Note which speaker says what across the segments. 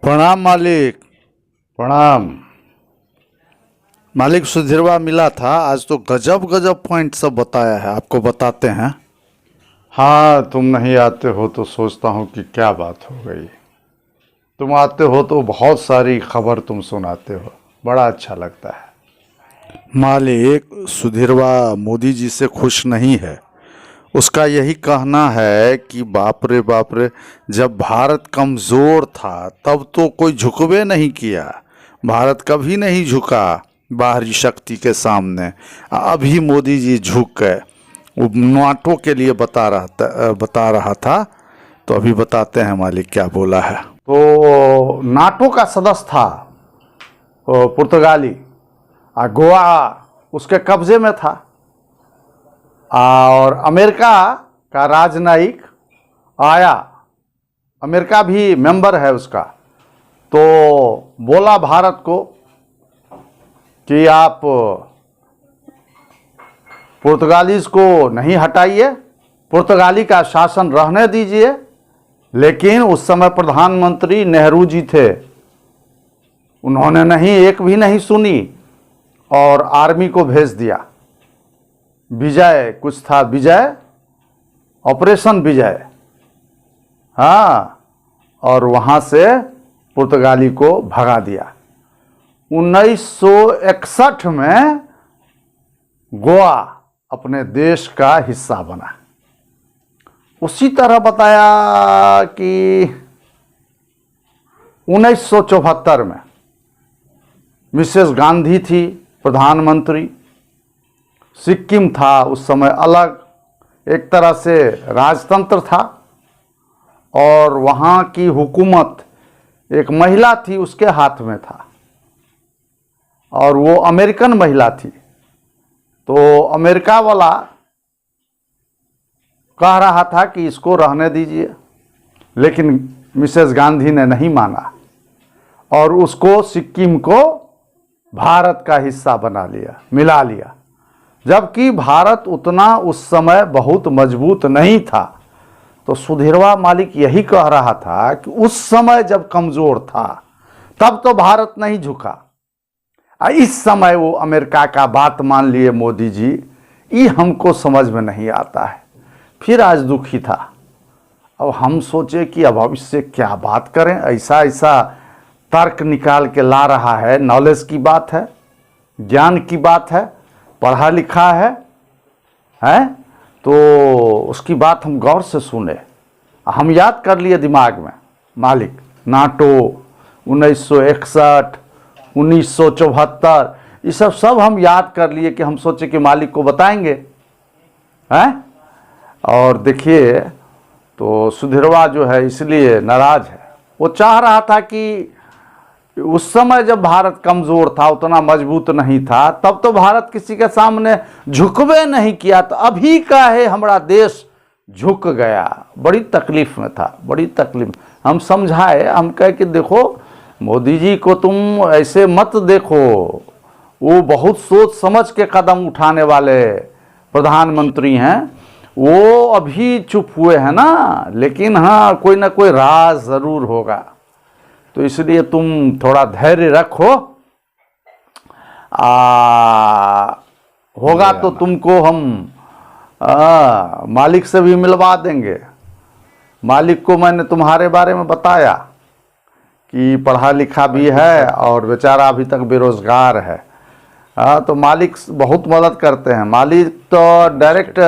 Speaker 1: प्रणाम मालिक। प्रणाम मालिक। सुधीरवा मिला था आज, तो गजब गजब पॉइंट सब बताया है, आपको बताते हैं। हाँ, तुम नहीं आते हो तो सोचता हूँ कि क्या बात हो गई। तुम आते हो तो बहुत सारी खबर तुम सुनाते हो, बड़ा अच्छा लगता है। मालिक, सुधीरवा मोदी जी से खुश नहीं है। उसका यही कहना है कि बाप रे बाप रे, जब भारत कमज़ोर था तब तो कोई झुकवे नहीं किया। भारत कभी नहीं झुका बाहरी शक्ति के सामने। अभी मोदी जी झुक गए। वो नाटो के लिए बता रहा था। तो अभी बताते हैं मालिक क्या बोला है। तो नाटो का सदस्य था पुर्तगाली, गोवा उसके कब्जे में था, और अमेरिका का राजनयिक आया, अमेरिका भी मेंबर है उसका। तो बोला भारत को कि आप पुर्तगालीज को नहीं हटाइए, पुर्तगाली का शासन रहने दीजिए। लेकिन उस समय प्रधानमंत्री नेहरू जी थे, उन्होंने नहीं, एक भी नहीं सुनी और आर्मी को भेज दिया। विजय कुछ था, विजय, ऑपरेशन विजय, हाँ, और वहाँ से पुर्तगाली को भगा दिया। 1961 में गोवा अपने देश का हिस्सा बना। उसी तरह बताया कि 1974 में मिसेस गांधी थी प्रधानमंत्री। सिक्किम था उस समय अलग, एक तरह से राजतंत्र था, और वहाँ की हुकूमत एक महिला थी उसके हाथ में था, और वो अमेरिकन महिला थी। तो अमेरिका वाला कह रहा था कि इसको रहने दीजिए, लेकिन मिसेस गांधी ने नहीं माना और उसको, सिक्किम को भारत का हिस्सा बना लिया, मिला लिया। जबकि भारत उतना उस समय बहुत मजबूत नहीं था। तो सुधीरवा मालिक यही कह रहा था कि उस समय जब कमजोर था तब तो भारत नहीं झुका, इस समय वो अमेरिका का बात मान लिए मोदी जी। ये हमको समझ में नहीं आता है। फिर आज दुखी था। अब हम सोचे कि अब इससे क्या बात करें, ऐसा ऐसा तर्क निकाल के ला रहा है। नॉलेज की बात है, ज्ञान की बात है, पढ़ा लिखा है तो उसकी बात हम गौर से सुने। हम याद कर लिए दिमाग में मालिक, नाटो 1961, 1974, ये सब हम याद कर लिए कि हम सोचे कि मालिक को बताएंगे, हैं। और देखिए, तो सुधीरवा जो है इसलिए नाराज है। वो चाह रहा था कि उस समय जब भारत कमजोर था, उतना मजबूत नहीं था, तब तो भारत किसी के सामने झुकवे नहीं किया। तो अभी का है हमारा देश झुक गया, बड़ी तकलीफ में था, बड़ी तकलीफ। हम समझाए, हम कहे कि देखो मोदी जी को तुम ऐसे मत देखो, वो बहुत सोच समझ के कदम उठाने वाले प्रधानमंत्री हैं। वो अभी चुप हुए हैं ना, लेकिन हाँ, कोई ना कोई राज जरूर होगा। तो इसलिए तुम थोड़ा धैर्य रखो। होगा तो तुमको हम मालिक से भी मिलवा देंगे। मालिक को मैंने तुम्हारे बारे में बताया कि पढ़ा लिखा भी है और बेचारा अभी तक बेरोजगार है। तो मालिक बहुत मदद करते हैं। मालिक तो डायरेक्ट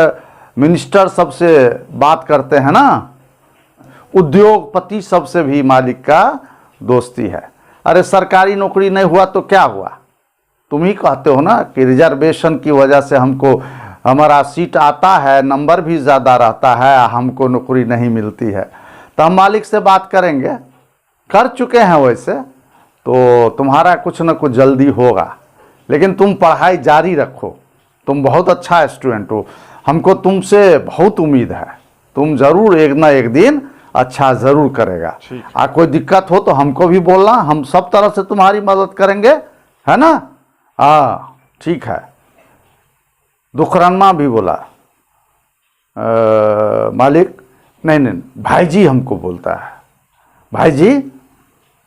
Speaker 1: मिनिस्टर सबसे बात करते हैं ना, उद्योगपति सबसे भी मालिक का दोस्ती है। अरे सरकारी नौकरी नहीं हुआ तो क्या हुआ, तुम ही कहते हो ना कि रिजर्वेशन की वजह से हमको, हमारा सीट आता है, नंबर भी ज़्यादा रहता है, हमको नौकरी नहीं मिलती है। तो हम मालिक से बात करेंगे, कर चुके हैं वैसे, तो तुम्हारा कुछ न कुछ जल्दी होगा। लेकिन तुम पढ़ाई जारी रखो, तुम बहुत अच्छा स्टूडेंट हो, हमको तुमसे बहुत उम्मीद है। तुम ज़रूर एक ना एक दिन अच्छा ज़रूर करेगा। कोई दिक्कत हो तो हमको भी बोलना, हम सब तरह से तुम्हारी मदद करेंगे, है ना। हाँ ठीक है। दुखरन्मा भी बोला मालिक, नहीं भाई जी हमको बोलता है, भाई जी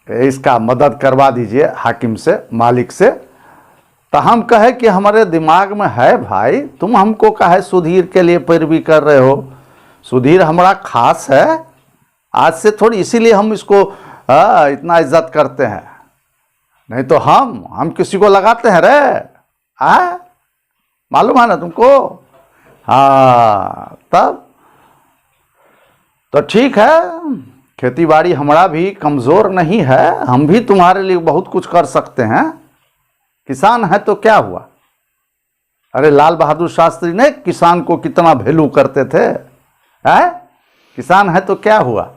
Speaker 1: इसका मदद करवा दीजिए हाकिम से, मालिक से। तो हम कहे कि हमारे दिमाग में है भाई, तुम हमको कहे सुधीर के लिए पैरवी कर रहे हो, सुधीर हमारा खास है आज से थोड़ी, इसीलिए हम इसको इतना इज्जत करते हैं। नहीं तो हम किसी को लगाते हैं रे, मालूम है ना तुमको। हाँ तब तो ठीक है, खेती बाड़ी हमारा भी कमज़ोर नहीं है, हम भी तुम्हारे लिए बहुत कुछ कर सकते हैं। किसान है तो क्या हुआ, अरे लाल बहादुर शास्त्री ने किसान को कितना वैल्यू करते थे, है? किसान है तो क्या हुआ,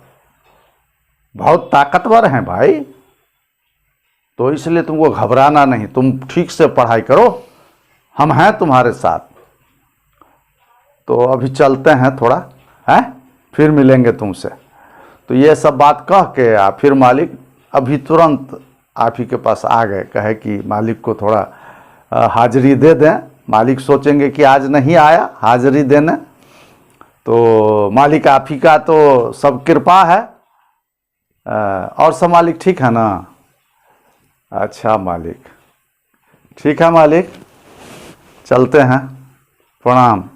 Speaker 1: बहुत ताकतवर हैं भाई। तो इसलिए तुमको घबराना नहीं, तुम ठीक से पढ़ाई करो, हम हैं तुम्हारे साथ। तो अभी चलते हैं थोड़ा, है फिर मिलेंगे तुमसे। तो ये सब बात कह के फिर मालिक अभी तुरंत आप ही के पास आ गए, कहे कि मालिक को थोड़ा हाजिरी दे दें। मालिक सोचेंगे कि आज नहीं आया हाजिरी देने, तो मालिक आप ही का तो सब कृपा है। और सब मालिक ठीक है ना? अच्छा मालिक, ठीक है मालिक, चलते हैं, प्रणाम।